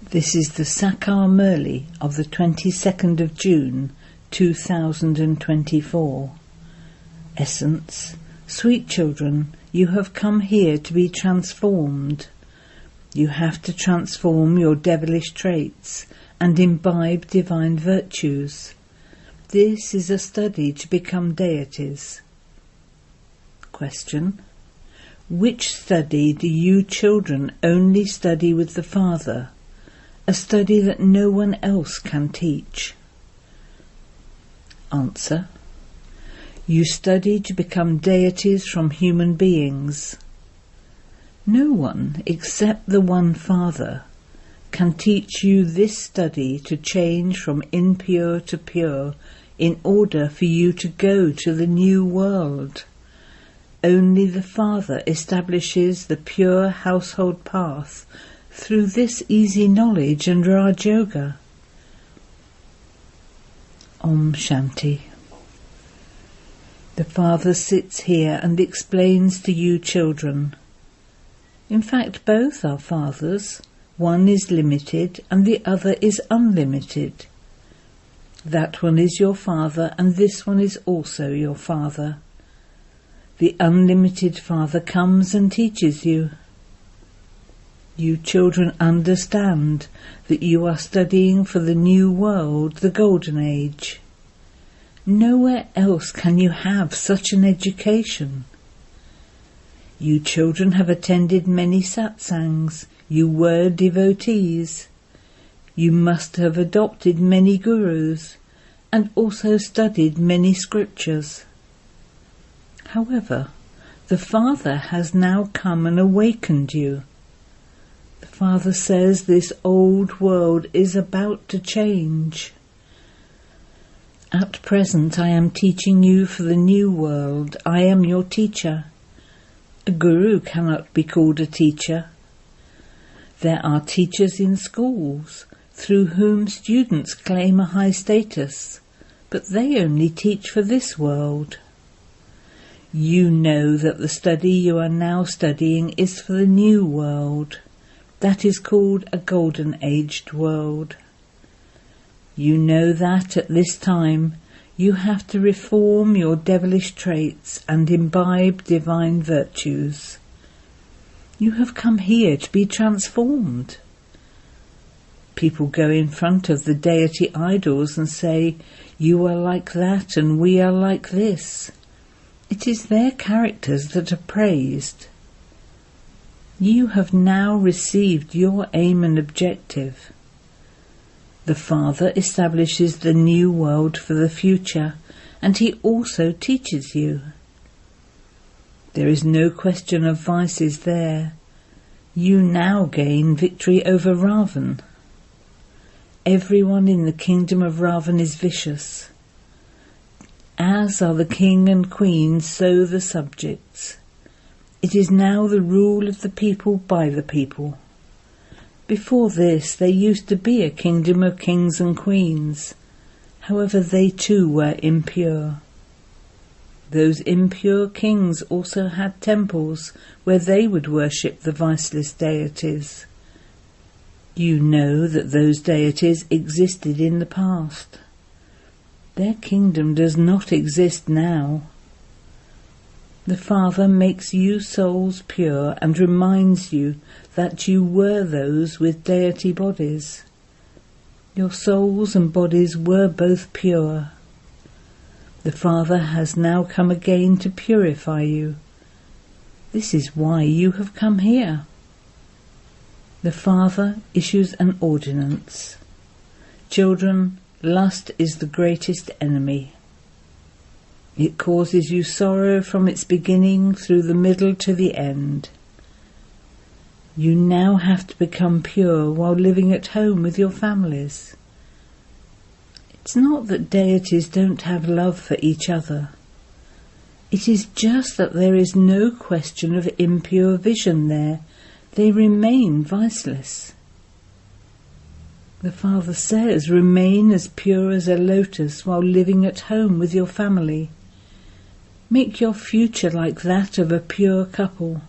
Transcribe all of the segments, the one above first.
This is the Sakar Murli of the 22nd of June 2024. Essence: sweet children, you have come here to be transformed. You have to transform your devilish traits and imbibe divine virtues. This is a study to become deities. Question: which study do you children only study with the Father? A study that no one else can teach. Answer: you study to become deities from human beings. No one except the one Father can teach you this study to change from impure to pure in order for you to go to the new world. Only the Father establishes the pure household path through this easy knowledge and Raj Yoga. Om Shanti. The Father sits here and explains to you children. In fact, both are fathers. One is limited and the other is unlimited. That one is your father and this one is also your father. The unlimited Father comes and teaches you. You children understand that you are studying for the new world, the golden age. Nowhere else can you have such an education. You children have attended many satsangs. You were devotees. You must have adopted many gurus and also studied many scriptures. However, the Father has now come and awakened you. The Father says this old world is about to change. At present I am teaching you for the new world. I am your teacher. A guru cannot be called a teacher. There are teachers in schools through whom students claim a high status, but they only teach for this world. You know that the study you are now studying is for the new world. That is called a golden-aged world. You know that at this time you have to reform your devilish traits and imbibe divine virtues. You have come here to be transformed. People go in front of the deity idols and say, "You are like that and we are like this." It is their characters that are praised. You have now received your aim and objective. The Father establishes the new world for the future, and he also teaches you. There is no question of vices there. You now gain victory over Ravan. Everyone in the kingdom of Ravan is vicious. As are the king and queen, so the subjects. It is now the rule of the people by the people. Before this, there used to be a kingdom of kings and queens. However, they too were impure. Those impure kings also had temples where they would worship the viceless deities. You know that those deities existed in the past. Their kingdom does not exist now. The Father makes you souls pure and reminds you that you were those with deity bodies. Your souls and bodies were both pure. The Father has now come again to purify you. This is why you have come here. The Father issues an ordinance. Children, lust is the greatest enemy. It causes you sorrow from its beginning through the middle to the end. You now have to become pure while living at home with your families. It's not that deities don't have love for each other. It is just that there is no question of impure vision there. They remain viceless. The Father says, remain as pure as a lotus while living at home with your family. Make your future like that of a pure couple.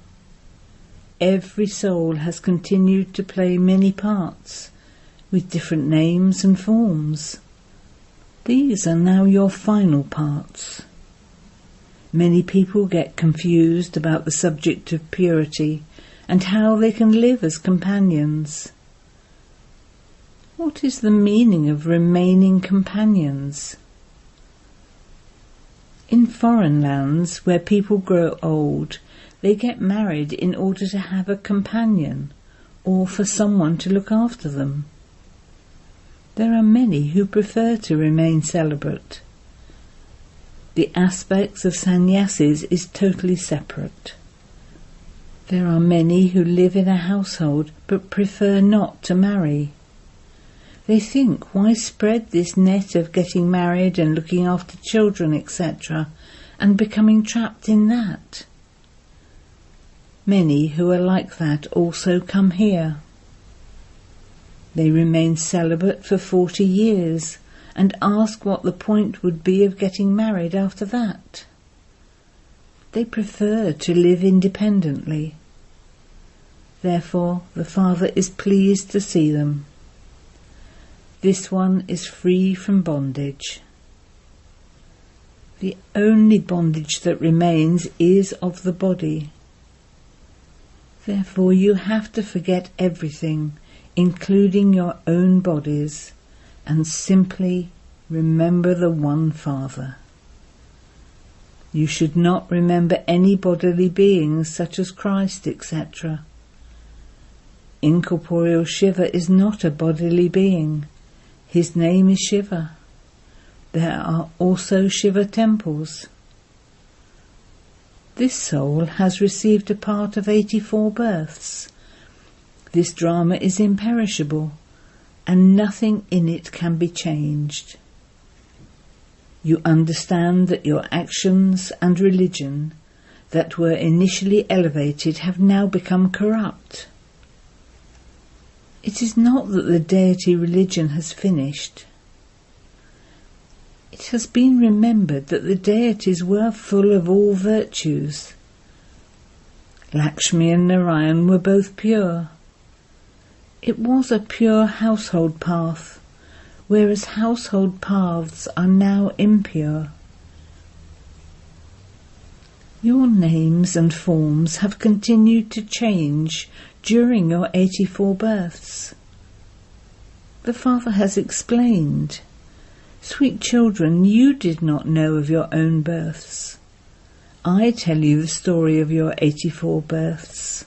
Every soul has continued to play many parts, with different names and forms. These are now your final parts. Many people get confused about the subject of purity and how they can live as companions. What is the meaning of remaining companions? In foreign lands where people grow old, they get married in order to have a companion or for someone to look after them. There are many who prefer to remain celibate. The aspects of sannyasis is totally separate. There are many who live in a household but prefer not to marry. They think, why spread this net of getting married and looking after children, etc., and becoming trapped in that? Many who are like that also come here. They remain celibate for 40 years and ask what the point would be of getting married after that. They prefer to live independently. Therefore, the Father is pleased to see them. This one is free from bondage. The only bondage that remains is of the body. Therefore, you have to forget everything, including your own bodies, and simply remember the one Father. You should not remember any bodily beings such as Christ, etc. Incorporeal Shiva is not a bodily being. His name is Shiva. There are also Shiva temples. This soul has received a part of 84 births. This drama is imperishable, and nothing in it can be changed. You understand that your actions and religion that were initially elevated have now become corrupt. It is not that the deity religion has finished. It has been remembered that the deities were full of all virtues. Lakshmi and Narayan were both pure. It was a pure household path, whereas household paths are now impure. Your names and forms have continued to change during your 84 births. The Father has explained, sweet children, you did not know of your own births. I tell you the story of your 84 births.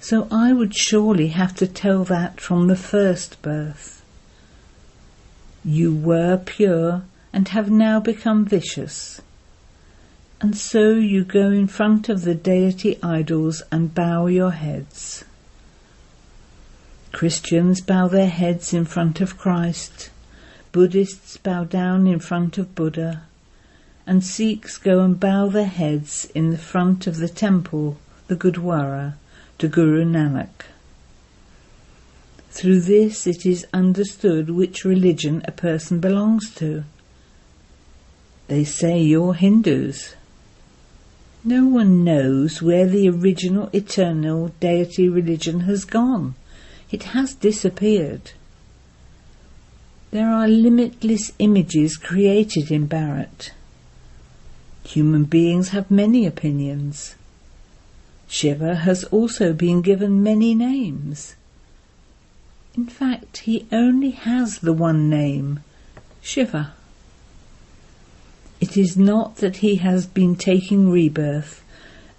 So I would surely have to tell that from the first birth. You were pure and have now become vicious. And so you go in front of the deity idols and bow your heads. Christians bow their heads in front of Christ, Buddhists bow down in front of Buddha, and Sikhs go and bow their heads in the front of the temple, the Gurdwara, to Guru Nanak. Through this it is understood which religion a person belongs to. They say you're Hindus. No one knows where the original eternal deity religion has gone. It has disappeared. There are limitless images created in Bharat. Human beings have many opinions. Shiva has also been given many names. In fact, he only has the one name, Shiva. It is not that he has been taking rebirth,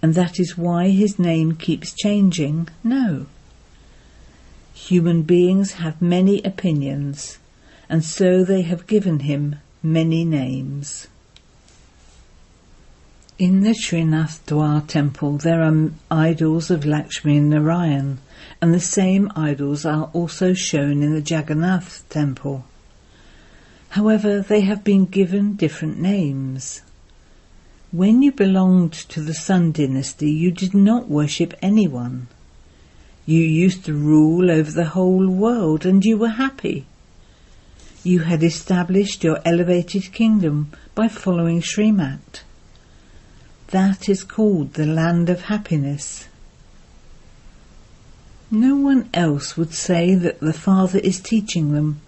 and that is why his name keeps changing. No. Human beings have many opinions, and so they have given him many names. In the Srinath Dwar temple there are idols of Lakshmi and Narayan, and the same idols are also shown in the Jagannath temple. However, they have been given different names. When you belonged to the Sun dynasty, you did not worship anyone. You used to rule over the whole world, and you were happy. You had established your elevated kingdom by following Srimat. That is called the land of happiness. No one else would say that the Father is teaching them,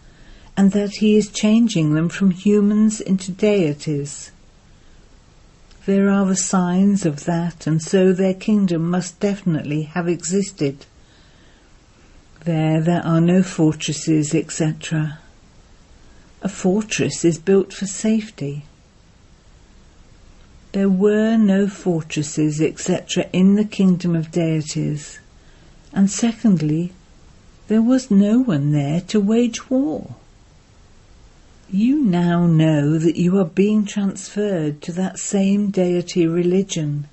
and that he is changing them from humans into deities. There are the signs of that, and so their kingdom must definitely have existed. There are no fortresses, etc. A fortress is built for safety. There were no fortresses, etc. in the kingdom of deities, and secondly, there was no one there to wage war. You now know that you are being transferred to that same deity religion.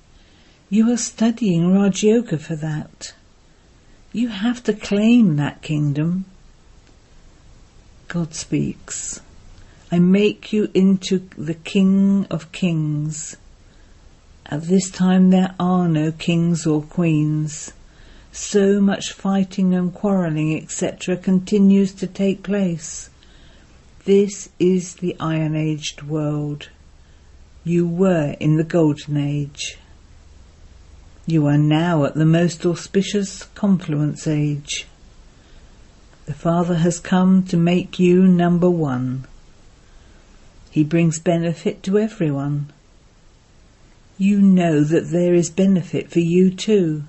You are studying Raj Yoga for that. You have to claim that kingdom. God speaks, I make you into the King of Kings. At this time there are no kings or queens. So much fighting and quarrelling, etc. continues to take place. This is the Iron-Aged world. You were in the Golden Age. You are now at the most auspicious confluence age. The Father has come to make you number one. He brings benefit to everyone. You know that there is benefit for you too.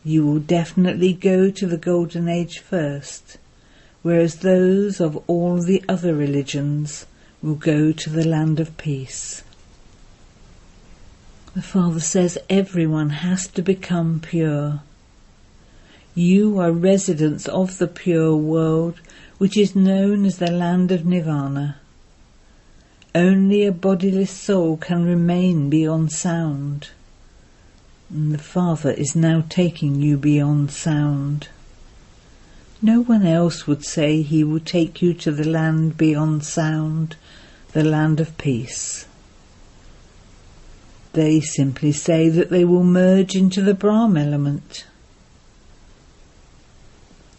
You will definitely go to the Golden Age first, whereas those of all the other religions will go to the land of peace. The Father says everyone has to become pure. You are residents of the pure world, which is known as the land of Nirvana. Only a bodiless soul can remain beyond sound. And the Father is now taking you beyond sound. No one else would say he will take you to the land beyond sound, the land of peace. They simply say that they will merge into the Brahma element.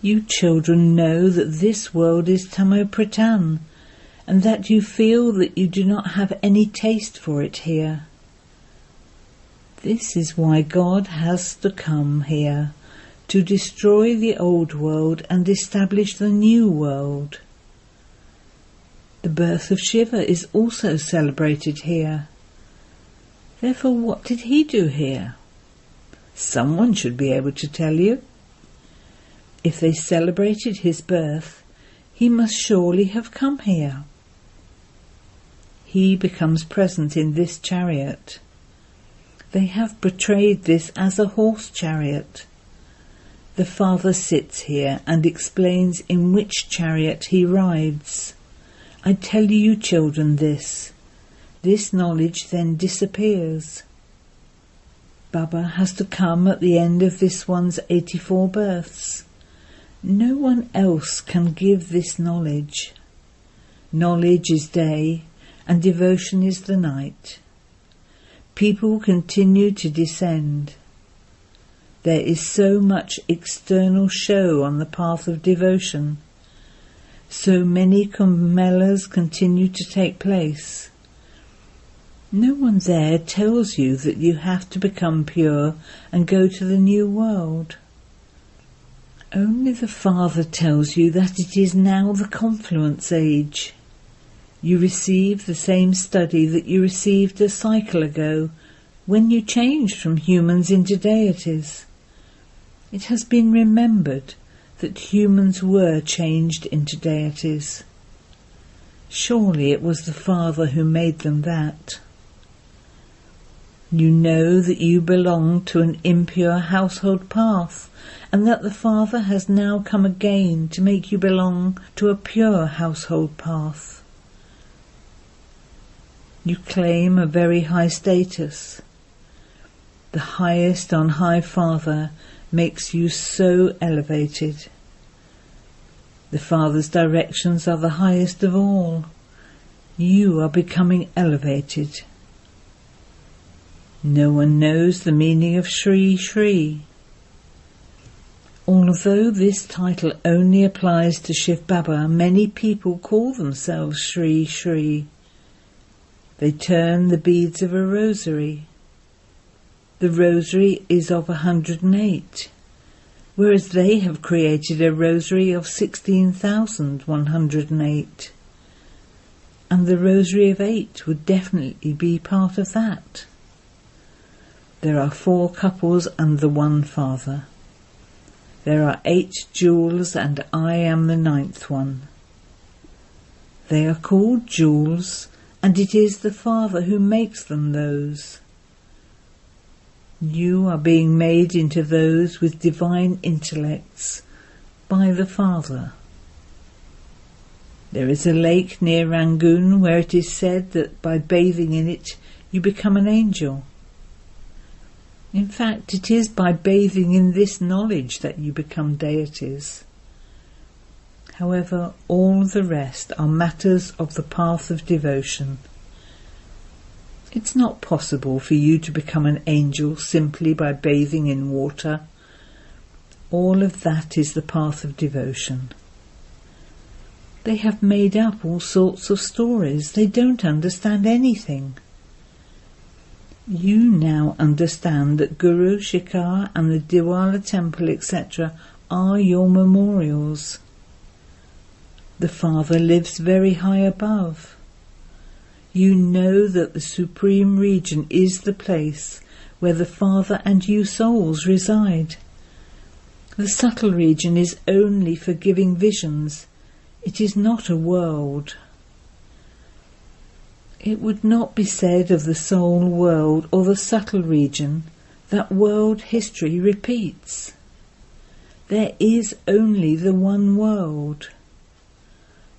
You children know that this world is Tamo Pratan, and that you feel that you do not have any taste for it here. This is why God has to come here, to destroy the old world and establish the new world. The birth of Shiva is also celebrated here. Therefore, what did he do here? Someone should be able to tell you. If they celebrated his birth, he must surely have come here. He becomes present in this chariot. They have portrayed this as a horse chariot. The Father sits here and explains in which chariot he rides. I tell you, children, this. This knowledge then disappears. Baba has to come at the end of this one's 84 births. No one else can give this knowledge. Knowledge is day, and devotion is the night. People continue to descend. There is so much external show on the path of devotion. So many Kumbh continue to take place. No one there tells you that you have to become pure and go to the new world. Only the Father tells you that it is now the confluence age. You receive the same study that you received a cycle ago when you changed from humans into deities. It has been remembered that humans were changed into deities. Surely it was the Father who made them that. You know that you belong to an impure household path, and that the Father has now come again to make you belong to a pure household path. You claim a very high status. The highest on high Father makes you so elevated. The Father's directions are the highest of all. You are becoming elevated. No one knows the meaning of Shri Shri. Although this title only applies to shivbaba, many people call themselves Shri Shri. They turn the beads of a rosary. The rosary is of 108. whereas they have created a rosary of 16,108. And the rosary of 8 would definitely be part of that. There are 4 couples and the one father. There are 8 jewels and I am the 9th one. They are called jewels, and it is the Father who makes them those. You are being made into those with divine intellects by the Father. There is a lake near Rangoon where it is said that by bathing in it you become an angel. In fact, it is by bathing in this knowledge that you become deities. However, all the rest are matters of the path of devotion. It's not possible for you to become an angel simply by bathing in water. All of that is the path of devotion. They have made up all sorts of stories. They don't understand anything. You now understand that Guru, Shikar and the Diwala temple, etc. are your memorials. The Father lives very high above. You know that the supreme region is the place where the Father and you souls reside. The subtle region is only for giving visions. It is not a world. It would not be said of the soul world or the subtle region that world history repeats. There is only the one world.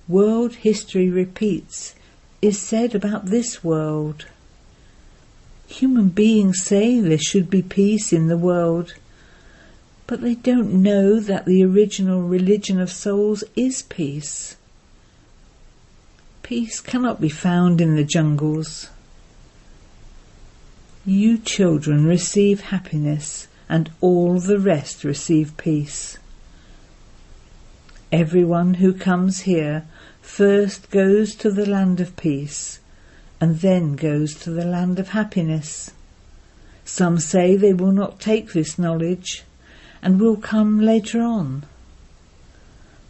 World history repeats is said about this world. Human beings say there should be peace in the world, but they don't know that the original religion of souls is peace. Peace cannot be found in the jungles. You children receive happiness, and all the rest receive peace. Everyone who comes here first goes to the land of peace, and then goes to the land of happiness. Some say they will not take this knowledge, and will come later on.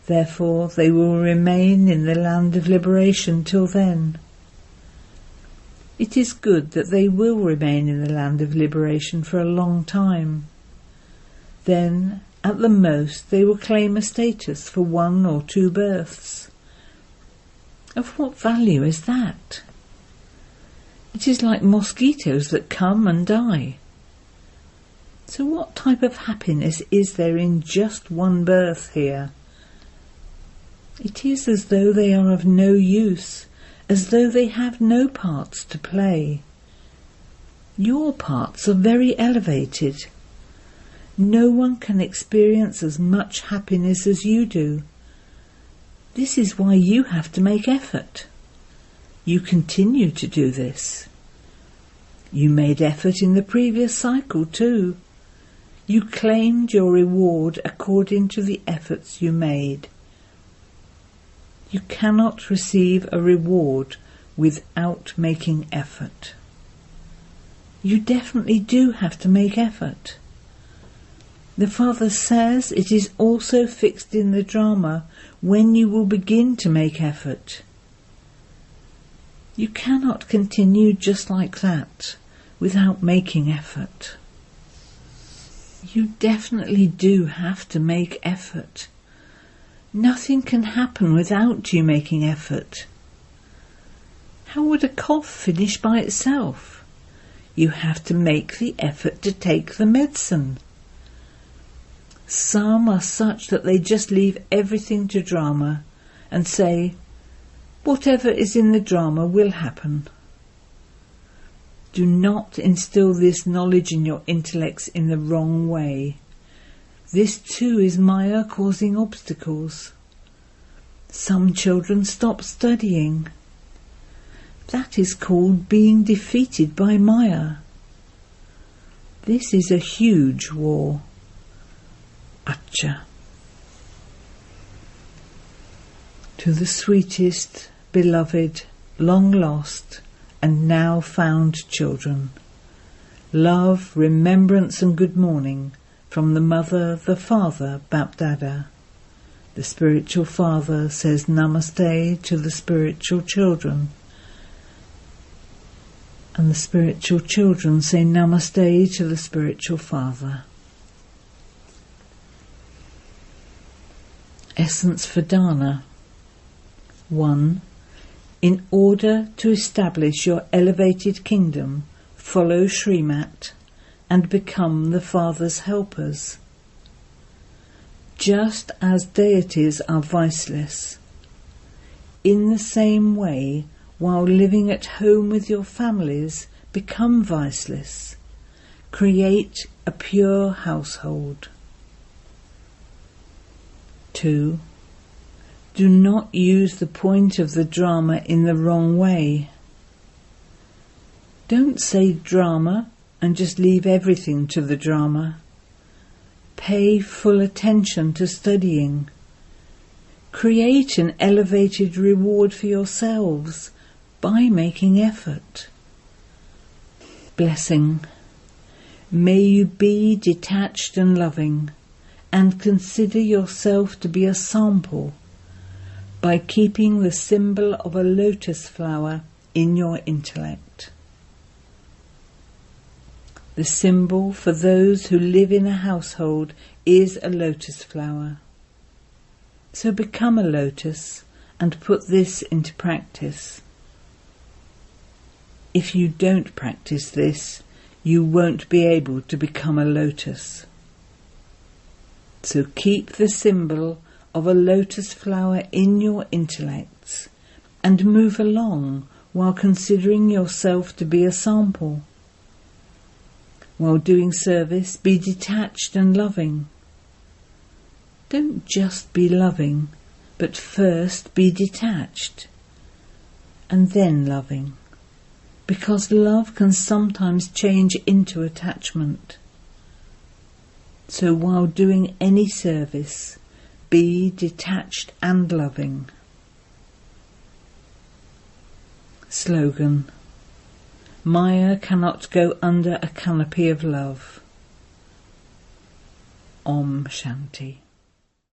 Therefore they will remain in the land of liberation till then. It is good that they will remain in the land of liberation for a long time. Then, at the most, they will claim a status for 1 or 2 births. Of what value is that? It is like mosquitoes that come and die. So what type of happiness is there in just 1 birth here? It is as though they are of no use, as though they have no parts to play. Your parts are very elevated. No one can experience as much happiness as you do. This is why you have to make effort. You continue to do this. You made effort in the previous cycle too. You claimed your reward according to the efforts you made. You cannot receive a reward without making effort. You definitely do have to make effort. The Father says it is also fixed in the drama when you will begin to make effort. You cannot continue just like that without making effort. You definitely do have to make effort. Nothing can happen without you making effort. How would a cough finish by itself? You have to make the effort to take the medicine. Some are such that they just leave everything to drama and say, whatever is in the drama will happen. Do not instill this knowledge in your intellects in the wrong way. This too is Maya causing obstacles. Some children stop studying. That is called being defeated by Maya. This is a huge war. Acha. To the sweetest, beloved, long lost, and now found children, love, remembrance and good morning from the mother, the father, BapDada. The spiritual father says namaste to the spiritual children, and the spiritual children say namaste to the spiritual father. Essence for dana. 1. In order to establish your elevated kingdom, follow Srimat and become the Father's helpers. Just as deities are viceless, in the same way, while living at home with your families, become viceless. Create a pure household. 2. Do not use the point of the drama in the wrong way. Don't say drama and just leave everything to the drama. Pay full attention to studying. Create an elevated reward for yourselves by making effort. Blessing. May you be detached and loving, and consider yourself to be a sample by keeping the symbol of a lotus flower in your intellect. The symbol for those who live in a household is a lotus flower. So become a lotus and put this into practice. If you don't practice this, you won't be able to become a lotus. So keep the symbol of a lotus flower in your intellects and move along while considering yourself to be a sample. While doing service, be detached and loving. Don't just be loving, but first be detached and then loving, because love can sometimes change into attachment. So while doing any service, be detached and loving. Slogan. Maya cannot go under a canopy of love. Om Shanti.